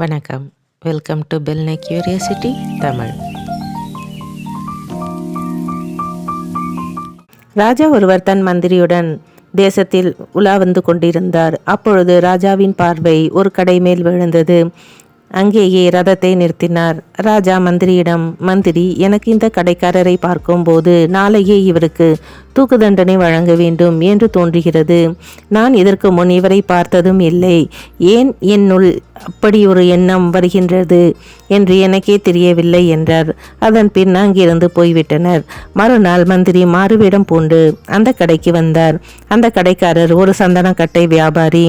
வணக்கம். Welcome to பெல்னை curiosity Tamil. ராஜா ஒருவர் தன் மந்திரியுடன் தேசத்தில் உலா வந்து கொண்டிருந்தார். அப்பொழுது ராஜாவின் பார்வை ஒரு கடை மேல் விழுந்தது. அங்கேயே ரதத்தை நிறுத்தினார். ராஜா மந்திரியிடம், மந்திரி, எனக்கு இந்த கடைக்காரரை பார்க்கும்போது நாளையே இவருக்கு தூக்கு தண்டனை வழங்க வேண்டும் என்று தோன்றுகிறது. நான் இதற்கு முன் இவரை பார்த்ததும் இல்லை. ஏன் என்னுள் அப்படி ஒரு எண்ணம் வருகின்றது என்று எனக்கே தெரியவில்லை என்றார். அதன் பின் அங்கிருந்து போய்விட்டனர். மறுநாள் மந்திரி மாறுவேடம் பூண்டு அந்த கடைக்கு வந்தார். அந்த கடைக்காரர் ஒரு சந்தனக்கட்டை வியாபாரி.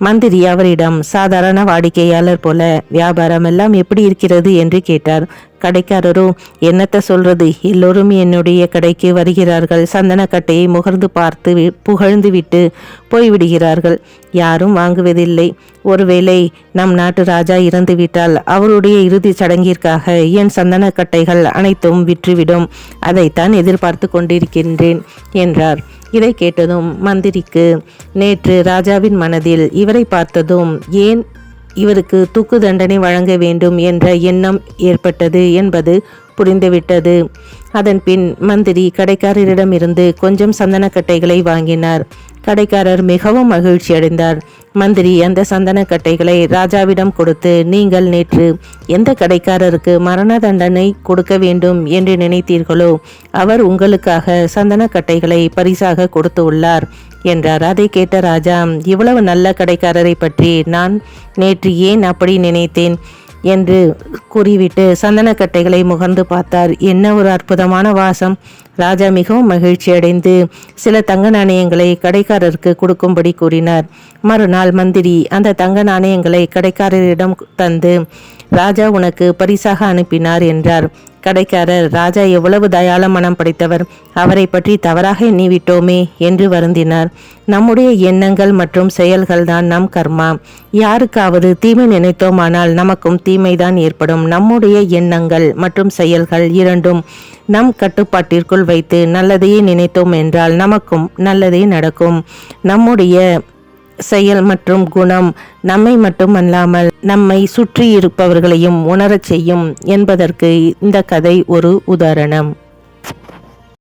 மந்திரி அவரிடம் சாதாரண வாடிக்கையாளர் போல, வியாபாரம் எல்லாம் எப்படி இருக்கிறது என்று கேட்டார். கடைக்காரரோ, என்னத்த சொல்றது, எல்லோரும் என்னுடைய கடைக்கு வருகிறார்கள், சந்தனக்கட்டையை முகர்ந்து பார்த்து புகழ்ந்து விட்டு போய்விடுகிறார்கள். யாரும் வாங்குவதில்லை. ஒருவேளை நம் நாட்டு ராஜா இறந்து விட்டால் அவருடைய இறுதிச் சடங்கிற்காக என் சந்தனக்கட்டைகள் அனைத்தும் விற்றுவிடும். அதைத்தான் எதிர்பார்த்து கொண்டிருக்கின்றேன் என்றார். இதை கேட்டதும் மந்திரிக்கு நேற்று ராஜாவின் மனதில் இவரை பார்த்ததும் ஏன் இவருக்கு தூக்கு தண்டனை வழங்க வேண்டும் என்ற எண்ணம் ஏற்பட்டது என்பது புரிந்துவிட்டது. அதன் பின் மந்திரி கடைக்காரரிடமிருந்து கொஞ்சம் சந்தனக்கட்டைகளை வாங்கினார். கடைக்காரர் மிகவும் மகிழ்ச்சி அடைந்தார். மந்திரி அந்த சந்தனக்கட்டைகளை ராஜாவிடம் கொடுத்து, நீங்கள் நேற்று எந்த கடைக்காரருக்கு மரண தண்டனை கொடுக்க வேண்டும் என்று நினைத்தீர்களோ அவர் உங்களுக்காக சந்தனக்கட்டைகளை பரிசாக கொடுத்து உள்ளார் என்றார். அதை கேட்ட ராஜா, இவ்வளவு நல்ல கடைக்காரரை பற்றி நான் நேற்று ஏன் அப்படி நினைத்தேன் என்று கூறிவிட்டு சந்தனக்கட்டைகளை முகர்ந்து பார்த்தார். என்ன ஒரு அற்புதமான வாசம்! ராஜா மிகவும் மகிழ்ச்சி அடைந்து சில தங்க நாணயங்களை கடைக்காரருக்கு கொடுக்கும்படி கூறினார். மறுநாள் மந்திரி அந்த தங்க நாணயங்களை கடைக்காரரிடம் தந்து, ராஜா உனக்கு பரிசாக அனுப்பினார் என்றார். கடைக்காரர், ராஜா எவ்வளவு தயாள மனம் படைத்தவர், அவரை பற்றி தவறாக எண்ணிவிட்டோமே என்று வருந்தினார். நம்முடைய எண்ணங்கள் மற்றும் செயல்கள் தான் நம் கர்மா. யாருக்காவது தீமை நினைத்தோமானால் நமக்கும் தீமைதான் ஏற்படும். நம்முடைய எண்ணங்கள் மற்றும் செயல்கள் இரண்டும் நம் கட்டுப்பாட்டிற்குள் வைத்து நல்லதையே நினைத்தோம் என்றால் நமக்கும் நல்லதே நடக்கும். நம்முடைய செயல் மற்றும் குணம் நம்மை மட்டுமல்லாமல் நம்மை சுற்றி இருப்பவர்களையும் உணரச் செய்யும் என்பதற்கு இந்த கதை ஒரு உதாரணம்.